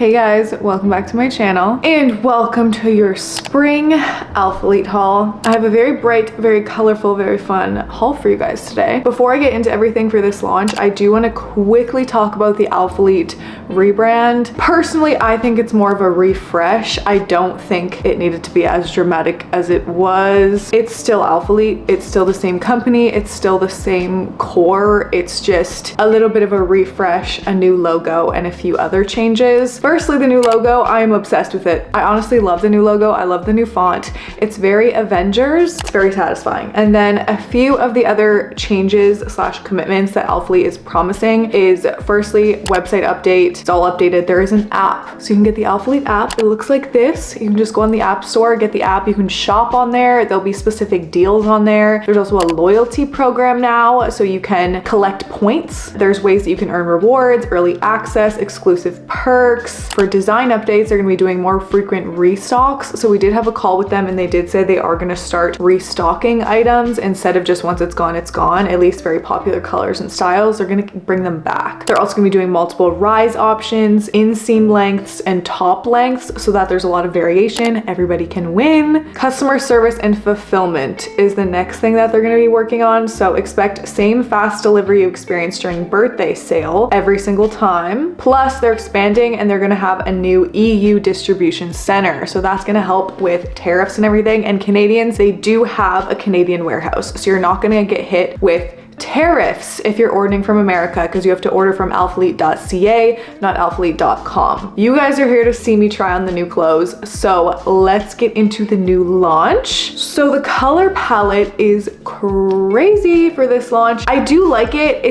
Hey guys, welcome back to my channel and welcome to your spring Alphalete haul. I have a very bright, very colorful, very fun haul for you guys today. Before I get into everything for this launch, I do want to quickly talk about the Alphalete rebrand. Personally, I think it's more of a refresh. I don't think it needed to be as dramatic as it was. It's still Alphalete. It's still the same company. It's still the same core. It's just a little bit of a refresh, a new logo, and a few other changes. Firstly, the new logo, I am obsessed with it. I honestly love the new logo. I love the new font. It's very Avengers. It's very satisfying. And then a few of the other changes / commitments that Alphalete is promising is firstly, website update. It's all updated. There is an app. So you can get the Alphalete app. It looks like this. You can just go on the app store, get the app. You can shop on there. There'll be specific deals on there. There's also a loyalty program now, so you can collect points. There's ways that you can earn rewards, early access, exclusive perks. For design updates, they're gonna be doing more frequent restocks. So we did have a call with them and they did say they are gonna start restocking items instead of just once it's gone, at least very popular colors and styles. They're gonna bring them back. They're also gonna be doing multiple rise options, inseam lengths, and top lengths so that there's a lot of variation. Everybody can win. Customer service and fulfillment is the next thing that they're gonna be working on. So expect same fast delivery you experienced during birthday sale every single time. Plus they're expanding and they're gonna have a new EU distribution center. So that's gonna help with tariffs and everything. And Canadians, they do have a Canadian warehouse. So you're not gonna get hit with tariffs if you're ordering from America because you have to order from alphalete.ca, not alphalete.com. You guys are here to see me try on the new clothes, so let's get into the new launch. So the color palette is crazy for this launch. I do like it.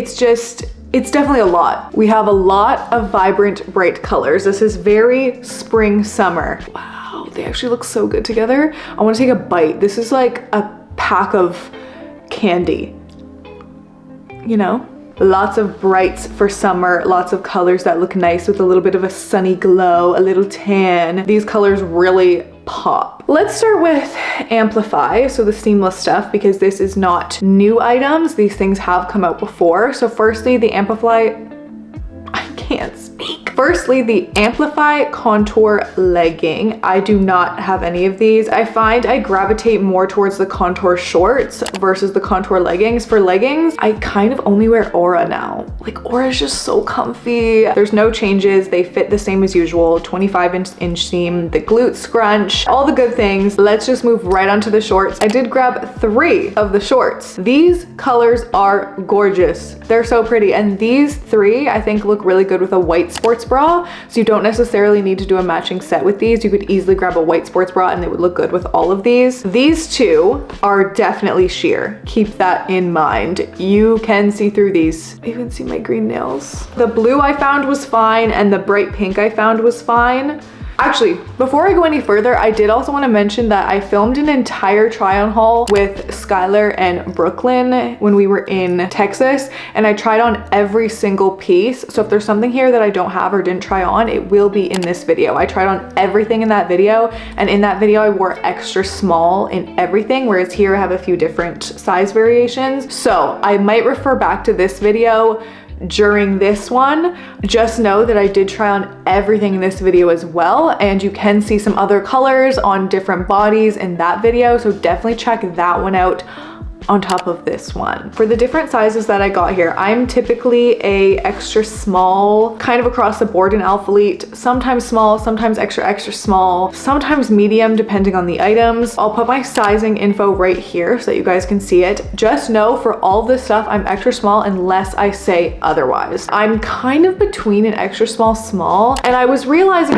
It's definitely a lot. We have a lot of vibrant, bright colors. This is very spring, summer. Wow, they actually look so good together. I want to take a bite. This is like a pack of candy. You know, lots of brights for summer, lots of colors that look nice with a little bit of a sunny glow, a little tan. These colors really pop. Let's start with Amplify, so the seamless stuff, because this is not new items. These things have come out before. So firstly, the Amplify, I can't speak. Firstly, the Amplify contour legging. I do not have any of these. I find I gravitate more towards the contour shorts versus the contour leggings. For leggings, I kind of only wear Aura now. Like Aura is just so comfy. There's no changes. They fit the same as usual. 25-inch seam, the glute scrunch, all the good things. Let's just move right onto the shorts. I did grab 3 of the shorts. These colors are gorgeous. They're so pretty. And these 3, I think, look really good with a white sports bra, so you don't necessarily need to do a matching set with these. You could easily grab a white sports bra and they would look good with all of these. These 2 are definitely sheer. Keep that in mind. You can see through these. You can see my green nails. The blue I found was fine and the bright pink I found was fine. Actually, before I go any further, I did also want to mention that I filmed an entire try-on haul with Skylar and Brooklyn when we were in Texas, and I tried on every single piece. So if there's something here that I don't have or didn't try on, it will be in this video. I tried on everything in that video, and in that video I wore extra small in everything, whereas here I have a few different size variations. So I might refer back to this video during this one. Just know that I did try on everything in this video as well, and you can see some other colors on different bodies in that video, so definitely check that one out on top of this one. For the different sizes that I got here, I'm typically a extra small, kind of across the board in Alphalete, sometimes small, sometimes extra small, sometimes medium, depending on the items. I'll put my sizing info right here so that you guys can see it. Just know for all this stuff, I'm extra small unless I say otherwise. I'm kind of between an extra small, and I was realizing,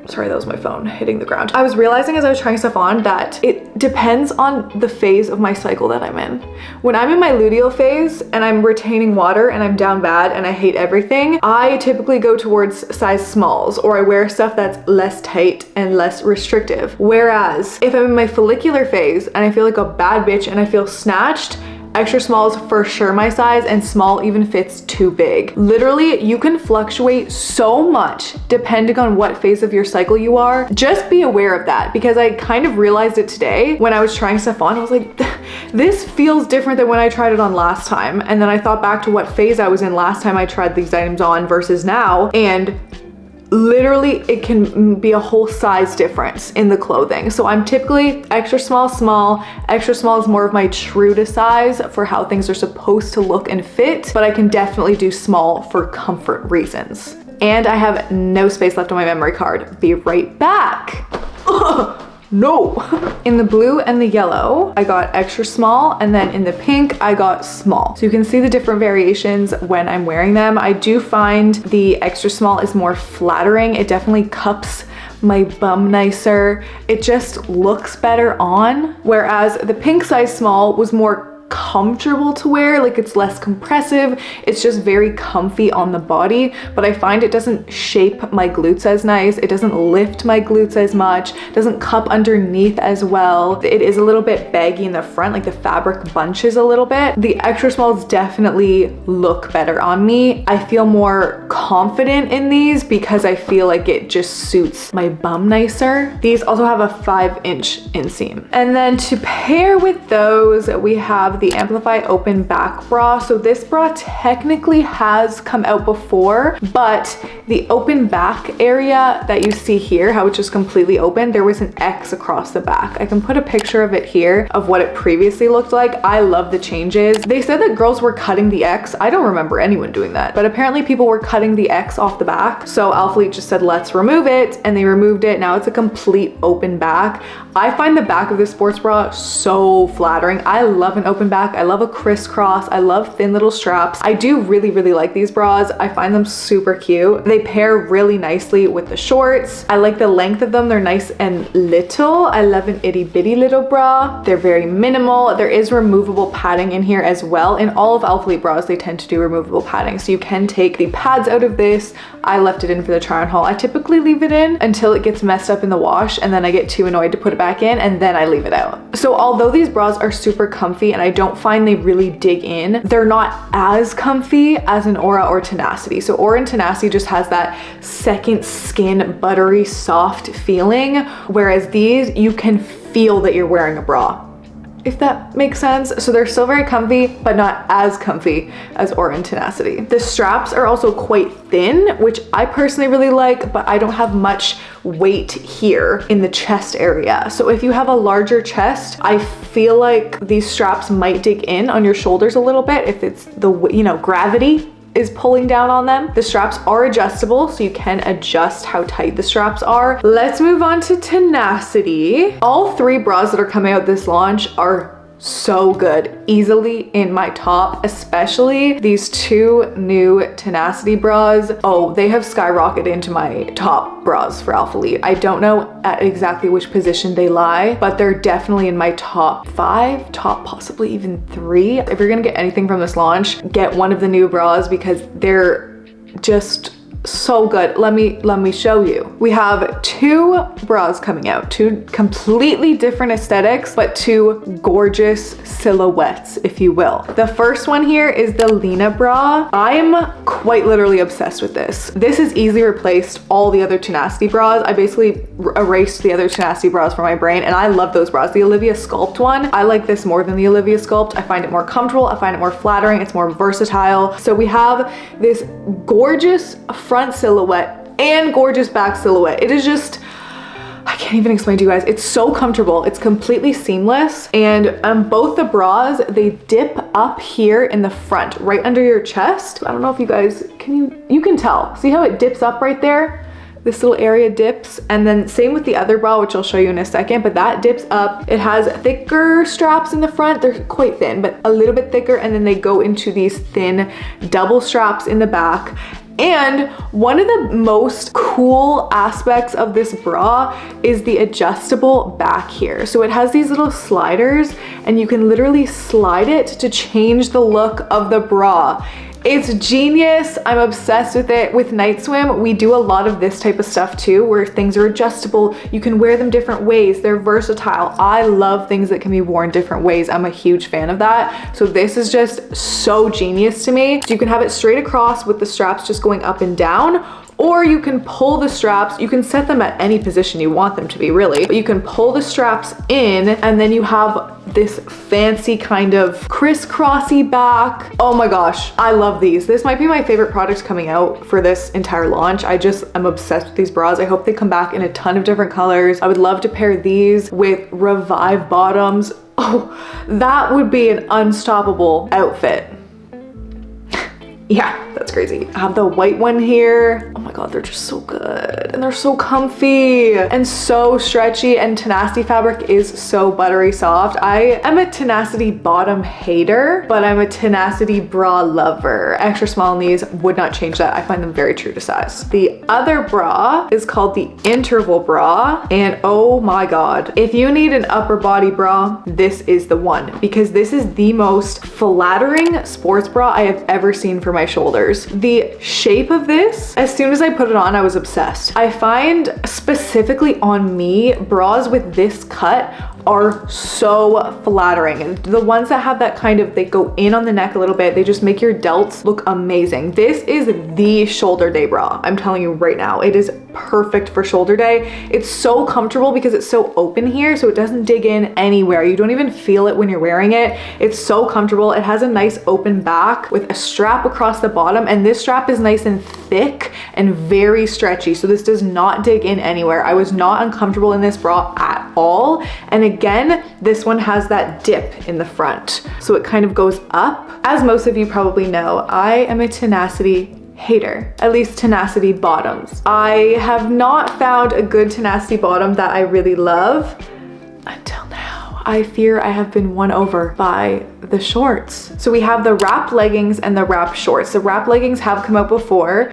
sorry, that was my phone hitting the ground. I was realizing as I was trying stuff on that it depends on the phase of my cycle that I'm in. When I'm in my luteal phase and I'm retaining water and I'm down bad and I hate everything, I typically go towards size smalls, or I wear stuff that's less tight and less restrictive. Whereas if I'm in my follicular phase and I feel like a bad bitch and I feel snatched, extra small is for sure my size, and small even fits too big. Literally, you can fluctuate so much depending on what phase of your cycle you are. Just be aware of that, because I kind of realized it today when I was trying stuff on. I was like, this feels different than when I tried it on last time. And then I thought back to what phase I was in last time I tried these items on versus now, and literally it can be a whole size difference in the clothing. So I'm typically extra small, small. Extra small is more of my true to size for how things are supposed to look and fit, but I can definitely do small for comfort reasons. And I have no space left on my memory card. Be right back. No. In the blue and the yellow, I got extra small, and then in the pink, I got small. So you can see the different variations when I'm wearing them. I do find the extra small is more flattering. It definitely cups my bum nicer. It just looks better on. Whereas the pink size small was more comfortable to wear, like it's less compressive, it's just very comfy on the body, but I find it doesn't shape my glutes as nice, it doesn't lift my glutes as much, doesn't cup underneath as well. It is a little bit baggy in the front, like the fabric bunches a little bit. The extra smalls definitely look better on me. I feel more confident in these because I feel like it just suits my bum nicer. These also have a 5-inch inseam. And then to pair with those, we have the Amplify open back bra. So this bra technically has come out before, but the open back area that you see here, how it's just completely open, there was an X across the back. I can put a picture of it here of what it previously looked like. I love the changes. They said that girls were cutting the X. I don't remember anyone doing that, but apparently people were cutting the X off the back. So Alphalete just said, let's remove it, and they removed it. Now it's a complete open back. I find the back of this sports bra so flattering. I love an open back. I love a crisscross. I love thin little straps. I do really, really like these bras. I find them super cute. They pair really nicely with the shorts. I like the length of them. They're nice and little. I love an itty bitty little bra. They're very minimal. There is removable padding in here as well. In all of Alphalete bras, they tend to do removable padding. So you can take the pads out of this. I left it in for the try on haul. I typically leave it in until it gets messed up in the wash, and then I get too annoyed to put it back in, and then I leave it out. So although these bras are super comfy and I don't find they really dig in, they're not as comfy as an Aura or Tenacity. So Aura and Tenacity just has that second skin, buttery, soft feeling, whereas these, you can feel that you're wearing a bra, if that makes sense. So they're still very comfy, but not as comfy as Aura and Tenacity. The straps are also quite thin, which I personally really like, but I don't have much weight here in the chest area. So if you have a larger chest, I feel like these straps might dig in on your shoulders a little bit if it's the, gravity is pulling down on them. The straps are adjustable, so you can adjust how tight the straps are. Let's move on to Tenacity. All 3 bras that are coming out this launch are so good, easily in my top, especially these 2 new Tenacity bras. Oh, they have skyrocketed into my top bras for Alphalete. I don't know at exactly which position they lie, but they're definitely in my top 5, top possibly even 3. If you're gonna get anything from this launch, get one of the new bras because they're just so good. Let me show you. We have 2 bras coming out, 2 completely different aesthetics, but 2 gorgeous silhouettes, if you will. The first one here is the Lena bra. I'm quite literally obsessed with this. This has easily replaced all the other Tenacity bras. I basically erased the other Tenacity bras from my brain, and I love those bras. The Olivia Sculpt one, I like this more than the Olivia Sculpt. I find it more comfortable. I find it more flattering. It's more versatile. So we have this gorgeous front silhouette and gorgeous back silhouette. It is just, I can't even explain to you guys. It's so comfortable. It's completely seamless. And both the bras, they dip up here in the front, right under your chest. I don't know if you guys, you can tell. See how it dips up right there? This little area dips, and then same with the other bra, which I'll show you in a second, but that dips up. It has thicker straps in the front. They're quite thin, but a little bit thicker, and then they go into these thin double straps in the back. And one of the most cool aspects of this bra is the adjustable back here. So it has these little sliders, and you can literally slide it to change the look of the bra. It's genius. I'm obsessed with it. With night swim, we do a lot of this type of stuff too, where things are adjustable. You can wear them different ways. They're versatile. I love things that can be worn different ways. I'm a huge fan of that. So this is just so genius to me. So you can have it straight across with the straps just going up and down, or you can pull the straps. You can set them at any position you want them to be, really, but you can pull the straps in, and then you have this fancy kind of crisscrossy back. Oh my gosh, I love these. This might be my favorite product coming out for this entire launch. I'm obsessed with these bras. I hope they come back in a ton of different colors. I would love to pair these with Revive bottoms. Oh, that would be an unstoppable outfit. Yeah, that's crazy. I have the white one here. Oh my God, they're just so good. And they're so comfy and so stretchy, and Tenacity fabric is so buttery soft. I am a Tenacity bottom hater, but I'm a Tenacity bra lover. Extra small in these, would not change that. I find them very true to size. The other bra is called the Interval bra, and oh my God, if you need an upper body bra, this is the one, because this is the most flattering sports bra I have ever seen for my shoulders. The shape of this, as soon as I put it on, I was obsessed. I find specifically on me, bras with this cut are so flattering, and the ones that have that kind of, they go in on the neck a little bit, they just make your delts look amazing. This is the shoulder day bra. I'm telling you right now, it is perfect for shoulder day. It's so comfortable because it's so open here, so it doesn't dig in anywhere. You don't even feel it when you're wearing it. It's so comfortable. It has a nice open back with a strap across the bottom, and this strap is nice and thick and very stretchy, so this does not dig in anywhere. I was not uncomfortable in this bra at all. And again, this one has that dip in the front, so it kind of goes up. As most of you probably know, I am a Tenacity hater, at least Tenacity bottoms. I have not found a good Tenacity bottom that I really love until now. I fear I have been won over by the shorts. So we have the wrap leggings and the wrap shorts. The wrap leggings have come out before.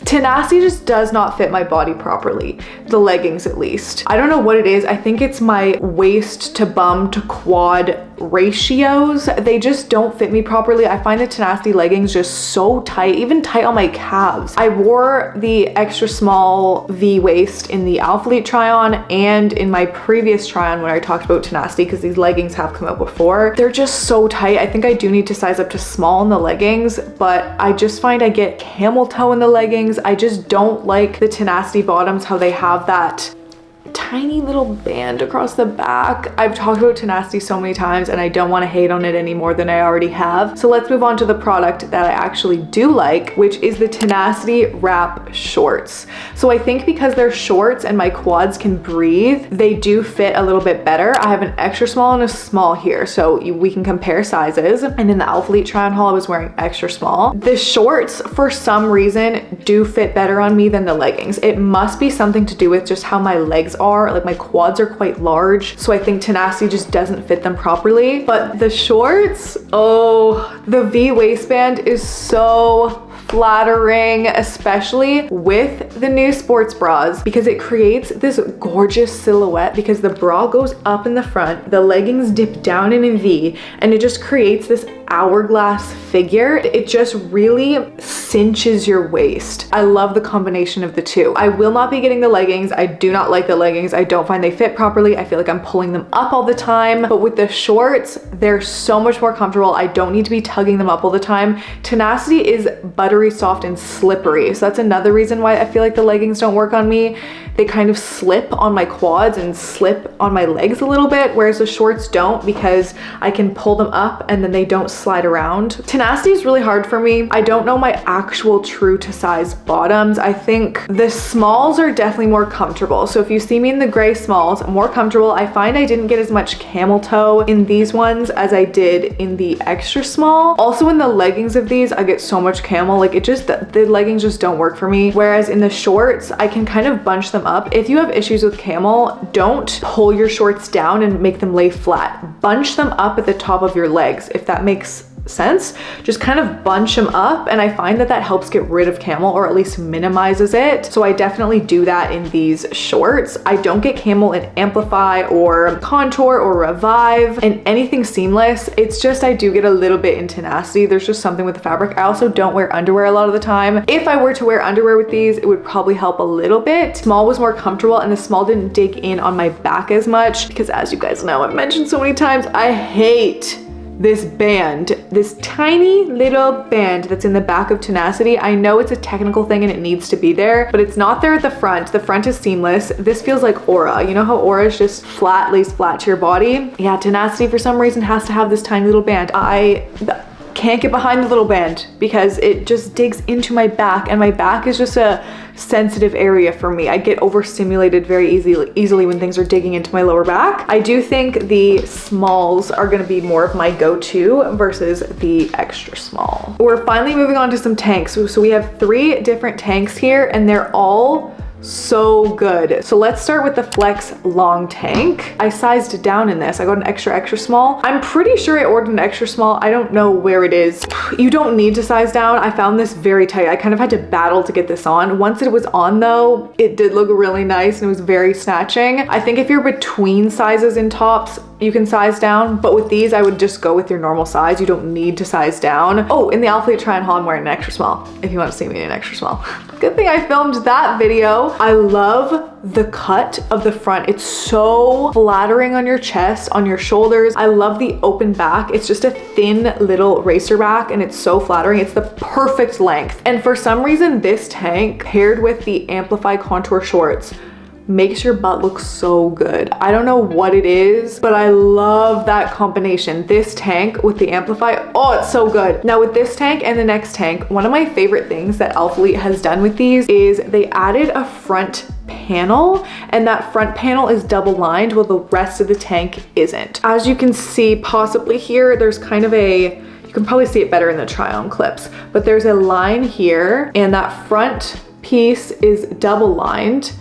Tenacity just does not fit my body properly, the leggings at least. I don't know what it is. I think it's my waist to bum to quad ratios. They just don't fit me properly. I find the Tenacity leggings just so tight, even tight on my calves. I wore the extra small V waist in the Alphalete try on and in my previous try on when I talked about Tenacity, because these leggings have come out before. They're just so tight. I think I do need to size up to small in the leggings, but I just find I get camel toe in the leggings. I just don't like the Tenacity bottoms, how they have that tiny little band across the back. I've talked about Tenacity so many times and I don't want to hate on it any more than I already have. So let's move on to the product that I actually do like, which is the Tenacity wrap shorts. So I think because they're shorts and my quads can breathe, they do fit a little bit better. I have an extra small and a small here, so we can compare sizes. And in the Alphalete try on haul, I was wearing extra small. The shorts, for some reason, do fit better on me than the leggings. It must be something to do with just how my legs are. Like, my quads are quite large, so I think Tenacity just doesn't fit them properly. But the shorts, oh, the V waistband is so flattering, especially with the new sports bras, because it creates this gorgeous silhouette, because the bra goes up in the front, the leggings dip down in a V, and it just creates this hourglass figure. It just really cinches your waist. I love the combination of the two. I will not be getting the leggings. I do not like the leggings. I don't find they fit properly. I feel like I'm pulling them up all the time, but with the shorts, they're so much more comfortable. I don't need to be tugging them up all the time. Tenacity is buttery soft and slippery, so that's another reason why I feel like the leggings don't work on me. They kind of slip on my quads and slip on my legs a little bit, whereas the shorts don't, because I can pull them up and then they don't slide around. Tenacity is really hard for me. I don't know my actual true to size bottoms. I think the smalls are definitely more comfortable. So if you see me in the gray smalls, more comfortable. I find I didn't get as much camel toe in these ones as I did in the extra small. Also in the leggings of these, I get so much camel. Like, it just, the leggings just don't work for me. Whereas in the shorts, I can kind of bunch them up. If you have issues with camel, don't pull your shorts down and make them lay flat. Bunch them up at the top of your legs, if that makes sense. Just kind of bunch them up, and I find that that helps get rid of camel, or at least minimizes it. So I definitely do that in these shorts. I don't get camel in Amplify or Contour or Revive and anything seamless. It's just I do get a little bit in Tenacity. There's just something with the fabric. I also don't wear underwear a lot of the time. If I were to wear underwear with these, it would probably help a little bit. Small was more comfortable, and the small didn't dig in on my back as much, because as you guys know, I've mentioned so many times, I hate this band, this tiny little band that's in the back of Tenacity. I know it's a technical thing and it needs to be there, but it's not there at the front. The front is seamless. This feels like Aura. You know how Aura is just flat, lace flat to your body? Yeah, Tenacity for some reason has to have this tiny little band. I can't get behind the little band because it just digs into my back, and my back is just a sensitive area for me. I get overstimulated very easily when things are digging into my lower back. I do think the smalls are gonna be more of my go-to versus the extra small. We're finally moving on to some tanks. So we have 3 different tanks here, and they're all so good. So let's start with the Flex long tank. I sized down in this. I got an extra small. I'm pretty sure I ordered an extra small. I don't know where it is. You don't need to size down. I found this very tight. I kind of had to battle to get this on. Once it was on though, it did look really nice and it was very snatching. I think if you're between sizes in tops, you can size down, but with these, I would just go with your normal size. You don't need to size down. Oh, in the Alphalete try on haul, I'm wearing an extra small, if you want to see me in an extra small. Good thing I filmed that video. I love the cut of the front. It's so flattering on your chest, on your shoulders. I love the open back. It's just a thin little racer back and it's so flattering. It's the perfect length. And for some reason, this tank paired with the Amplify contour shorts makes your butt look so good. I don't know what it is, but I love that combination. This tank with the Amplify, oh, it's so good. Now with this tank and the next tank, one of my favorite things that Alphalete has done with these is they added a front panel, and that front panel is double lined while the rest of the tank isn't. As you can see possibly here, there's kind of a, you can probably see it better in the try on clips, but there's a line here and that front piece is double lined.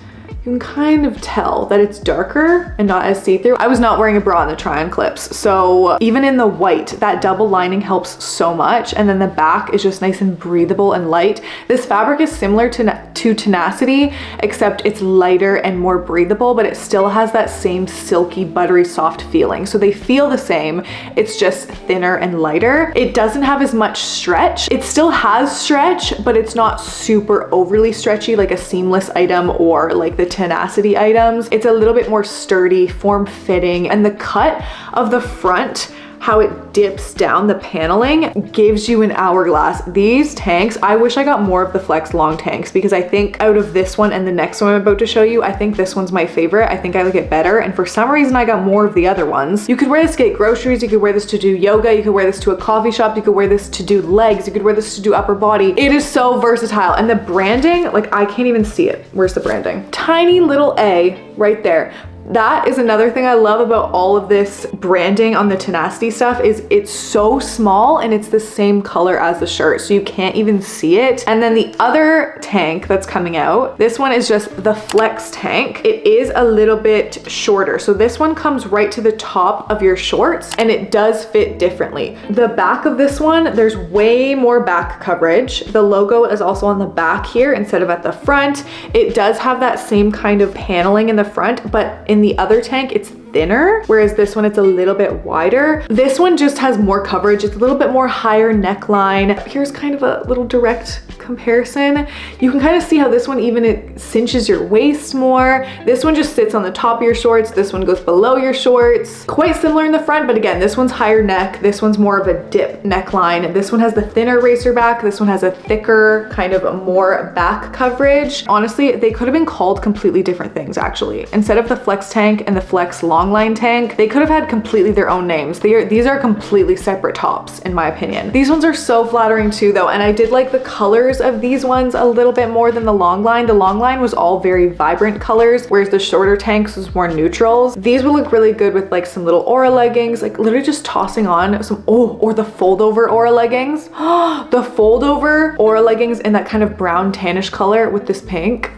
You can kind of tell that it's darker and not as see-through. I was not wearing a bra in the try-on clips, so even in the white, that double lining helps so much, and then the back is just nice and breathable and light. This fabric is similar to Tenacity, except it's lighter and more breathable, but it still has that same silky, buttery, soft feeling. So they feel the same, it's just thinner and lighter. It doesn't have as much stretch. It still has stretch, but it's not super overly stretchy like a seamless item or like the Tenacity items. It's a little bit more sturdy, form-fitting, and the cut of the front, how it dips down the paneling, gives you an hourglass. These tanks, I wish I got more of the Flex long tanks because I think out of this one and the next one I'm about to show you, I think this one's my favorite. I think I like it better, and for some reason I got more of the other ones. You could wear this to get groceries, you could wear this to do yoga, you could wear this to a coffee shop, you could wear this to do legs, you could wear this to do upper body. It is so versatile, and the branding, like I can't even see it. Where's the branding? Tiny little A right there. That is another thing I love about all of this branding on the Tenacity stuff is it's so small and it's the same color as the shirt, so you can't even see it. And then the other tank that's coming out, this one is just the Flex tank. It is a little bit shorter. So this one comes right to the top of your shorts and it does fit differently. The back of this one, there's way more back coverage. The logo is also on the back here instead of at the front. It does have that same kind of paneling in the front, but in the other tank, it's thinner, whereas this one, it's a little bit wider. This one just has more coverage. It's a little bit more higher neckline. Here's kind of a little direct comparison. You can kind of see how this one even it cinches your waist more. This one just sits on the top of your shorts. This one goes below your shorts. Quite similar in the front, but again, this one's higher neck. This one's more of a dip neckline. This one has the thinner racer back. This one has a thicker, kind of more back coverage. Honestly, they could have been called completely different things actually. Instead of the Flex tank and the Flex long line tank, they could have had completely their own names. These are completely separate tops in my opinion. These ones are so flattering too though, and I did like the colors of these ones a little bit more than the long line. The long line was all very vibrant colors, whereas the shorter tanks was more neutrals. These would look really good with like some little Aura leggings, like literally just tossing on some, or the fold over Aura leggings. The fold over Aura leggings in that kind of brown tannish color with this pink.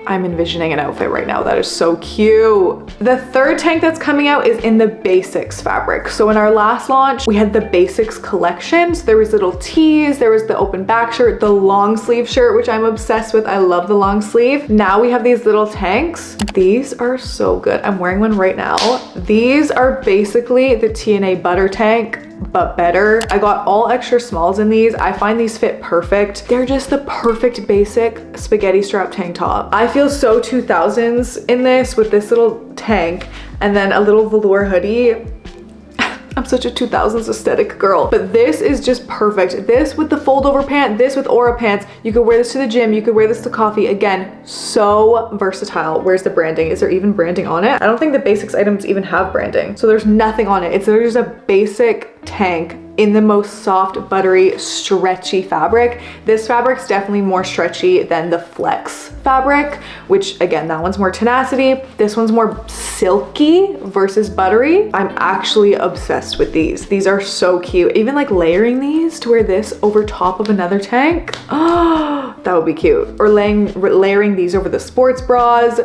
I'm envisioning an outfit right now. That is so cute. The third tank that's coming out is in the basics fabric. So in our last launch, we had the basics collection. So there was little tees, there was the open back shirt, the long sleeve shirt, which I'm obsessed with. I love the long sleeve. Now we have these little tanks. These are so good. I'm wearing one right now. These are basically the TNA butter tank, but better. I got all extra smalls in these. I find these fit perfect. They're just the perfect basic spaghetti strap tank top. I feel so 2000s in this with this little tank and then a little velour hoodie. I'm such a 2000s aesthetic girl. But this is just perfect. This with the fold over pant, this with Aura pants. You could wear this to the gym. You could wear this to coffee. Again, so versatile. Where's the branding? Is there even branding on it? I don't think the basics items even have branding. So there's nothing on it. It's literally just a basic tank in the most soft, buttery, stretchy fabric. This fabric's definitely more stretchy than the Flex fabric, which again, that one's more tenacity. This one's more silky versus buttery. I'm actually obsessed with these. These are so cute. Even like layering these to wear this over top of another tank. Oh, that would be cute. Or layering these over the sports bras.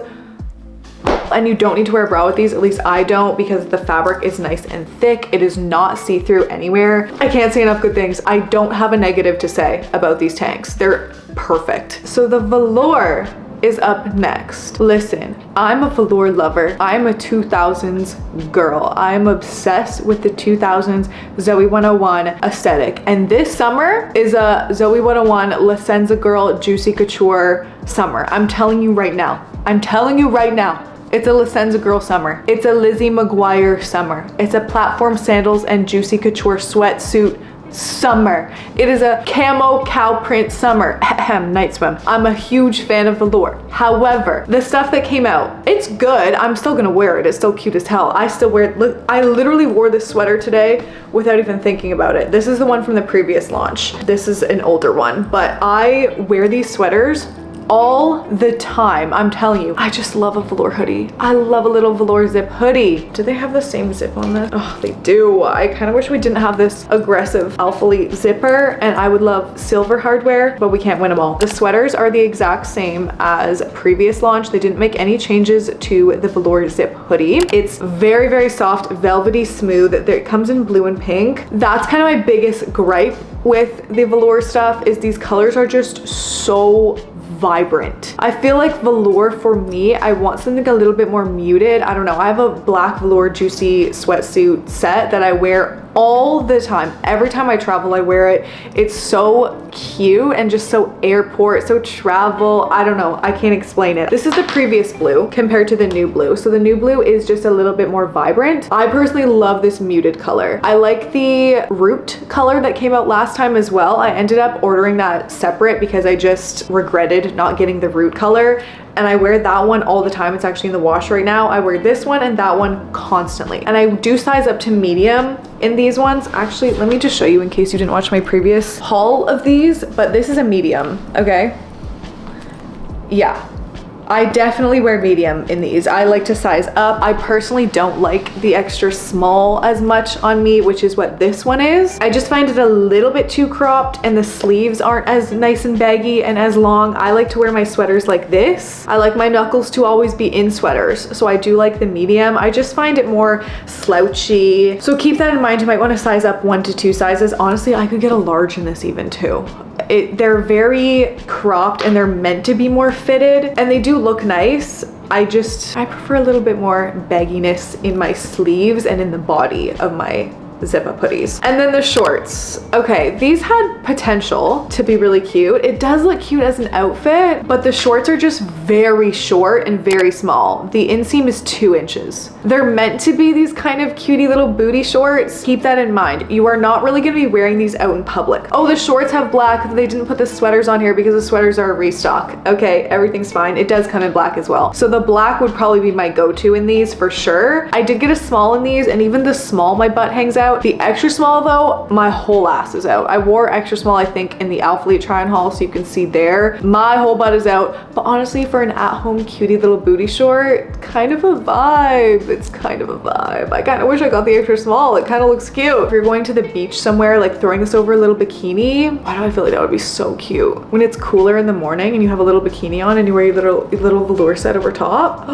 And you don't need to wear a bra with these, at least I don't, because the fabric is nice and thick. It is not see-through anywhere. I can't say enough good things. I don't have a negative to say about these tanks. They're perfect. So the Velour is up next. Listen, I'm a velour lover. I'm a 2000s girl. I'm obsessed with the 2000s Zoe 101 aesthetic. And this summer is a Zoe 101 La Senza Girl Juicy Couture summer. I'm telling you right now. I'm telling you right now. It's a La Senza Girl summer. It's a Lizzie McGuire summer. It's a platform sandals and Juicy Couture sweatsuit summer. It is a camo cow print summer. Night swim. I'm a huge fan of velour. However, the stuff that came out, it's good. I'm still gonna wear it. It's still cute as hell. I still wear it. Look, I literally wore this sweater today without even thinking about it. This is the one from the previous launch. This is an older one, but I wear these sweaters all the time. I'm telling you, I just love a velour hoodie. I love a little velour zip hoodie. Do they have the same zip on this? Oh, they do. I kind of wish we didn't have this aggressive Alphalete zipper, and I would love silver hardware, but we can't win them all. The sweaters are the exact same as previous launch. They didn't make any changes to the velour zip hoodie. It's very, very soft, velvety smooth. It comes in blue and pink. That's kind of my biggest gripe with the velour stuff, is these colors are just so vibrant. I feel like velour, for me, I want something a little bit more muted. I don't know. I have a black velour juicy sweatsuit set that I wear all the time. Every time I travel, I wear it. It's so cute and just so airport, so travel. I don't know. I can't explain it. This is the previous blue compared to the new blue. So the new blue is just a little bit more vibrant. I personally love this muted color. I like the root color that came out last time as well. I ended up ordering that separate because I just regretted not getting the root color. And I wear that one all the time. It's actually in the wash right now. I wear this one and that one constantly. And I do size up to medium in these ones. Actually, let me just show you in case you didn't watch my previous haul of these, but this is a medium, okay? Yeah. I definitely wear medium in these. I like to size up. I personally don't like the extra small as much on me, which is what this one is. I just find it a little bit too cropped and the sleeves aren't as nice and baggy and as long. I like to wear my sweaters like this. I like my knuckles to always be in sweaters, so I do like the medium. I just find it more slouchy. So keep that in mind. You might want to size up 1 to 2 sizes. Honestly, I could get a large in this even too. They're very cropped and they're meant to be more fitted and they do look nice. I prefer a little bit more bagginess in my sleeves and in the body of my zip up hoodies. And then the shorts. Okay, these had potential to be really cute. It does look cute as an outfit, but the shorts are just very short and very small. The inseam is 2 inches. They're meant to be these kind of cutie little booty shorts. Keep that in mind. You are not really gonna be wearing these out in public. Oh, the shorts have black. They didn't put the sweaters on here because the sweaters are a restock. Okay, everything's fine. It does come in black as well. So the black would probably be my go-to in these for sure. I did get a small in these, and even the small, my butt hangs out. The extra small though, my whole ass is out. I wore extra small, I think, in the Alphalete try-on haul, so you can see there. My whole butt is out. But honestly, for an at-home cutie little booty short, kind of a vibe. It's kind of a vibe. I kind of wish I got the extra small. It kind of looks cute. If you're going to the beach somewhere, like throwing this over a little bikini, why do I feel like that would be so cute? When it's cooler in the morning and you have a little bikini on and you wear your little velour set over top.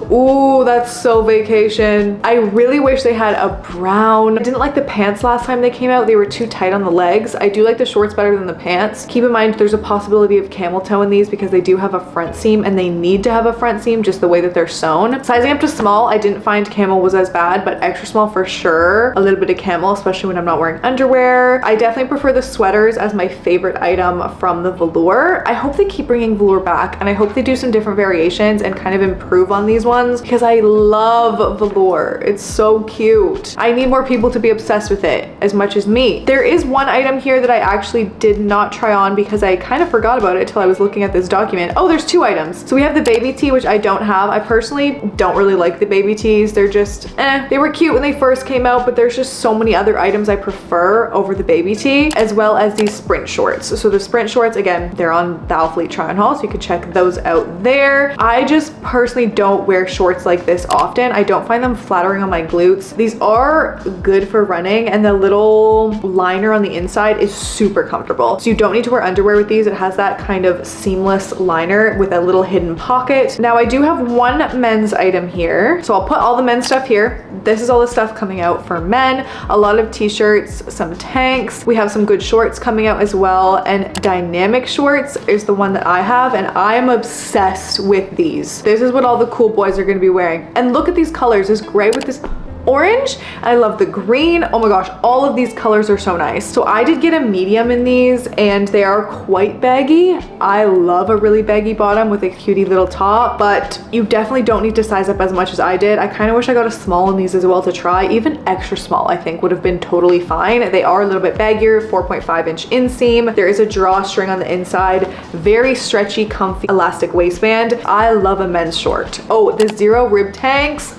Ooh, that's so vacation. I really wish they had a brown. I didn't like the pants last time they came out. They were too tight on the legs. I do like the shorts better than the pants. Keep in mind there's a possibility of camel toe in these because they do have a front seam and they need to have a front seam just the way that they're sewn. Sizing up to small, I didn't find camel was as bad, but extra small for sure. A little bit of camel, especially when I'm not wearing underwear. I definitely prefer the sweaters as my favorite item from the velour. I hope they keep bringing velour back, and I hope they do some different variations and kind of improve on these ones because I love velour. It's so cute. I need more people able to be obsessed with it as much as me. There is one item here that I actually did not try on because I kind of forgot about it till I was looking at this document. Oh, there's two items. So we have the baby tee, which I don't have. I personally don't really like the baby tees. They're just, they were cute when they first came out, but there's just so many other items I prefer over the baby tee, as well as these sprint shorts. So the sprint shorts, again, they're on the Alphalete try on haul, so you can check those out there. I just personally don't wear shorts like this often. I don't find them flattering on my glutes. These are good for running, and the little liner on the inside is super comfortable. So you don't need to wear underwear with these. It has that kind of seamless liner with a little hidden pocket. Now I do have one men's item here. So I'll put all the men's stuff here. This is all the stuff coming out for men. A lot of t-shirts, some tanks. We have some good shorts coming out as well. And dynamic shorts is the one that I have, and I am obsessed with these. This is what all the cool boys are gonna be wearing. And look at these colors. This gray with this orange. I love the green. Oh my gosh, all of these colors are so nice. So I did get a medium in these, and they are quite baggy. I love a really baggy bottom with a cutie little top, but you definitely don't need to size up as much as I did. I kind of wish I got a small in these as well to try. Even extra small I think would have been totally fine. They are a little bit baggier, 4.5-inch inseam. There is a drawstring on the inside, very stretchy, comfy elastic waistband. I love a men's short. Oh, the zero rib tanks.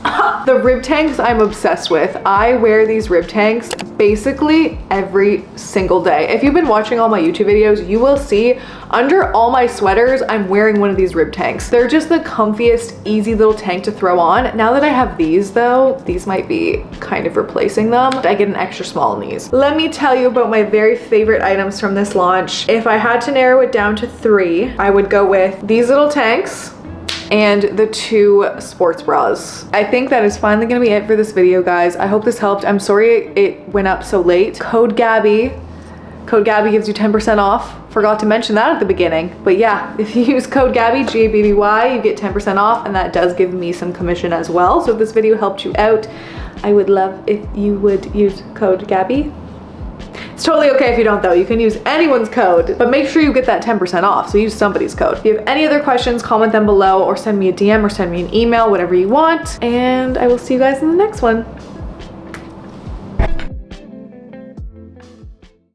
The rib tanks I'm obsessed with. I wear these rib tanks basically every single day. If you've been watching all my YouTube videos, you will see under all my sweaters, I'm wearing one of these rib tanks. They're just the comfiest, easy little tank to throw on. Now that I have these though, these might be kind of replacing them. I get an extra small in these. Let me tell you about my very favorite items from this launch. If I had to narrow it down to 3, I would go with these little tanks and the 2 sports bras. I think that is finally gonna be it for this video, guys. I hope this helped. I'm sorry it went up so late. Code Gabby gives you 10% off. Forgot to mention that at the beginning. But yeah, if you use code Gabby, G-A-B-B-Y, you get 10% off, and that does give me some commission as well. So if this video helped you out, I would love if you would use code Gabby. It's totally okay if you don't though. You can use anyone's code, but make sure you get that 10% off. So use somebody's code. If you have any other questions, comment them below or send me a DM or send me an email, whatever you want. And I will see you guys in the next one.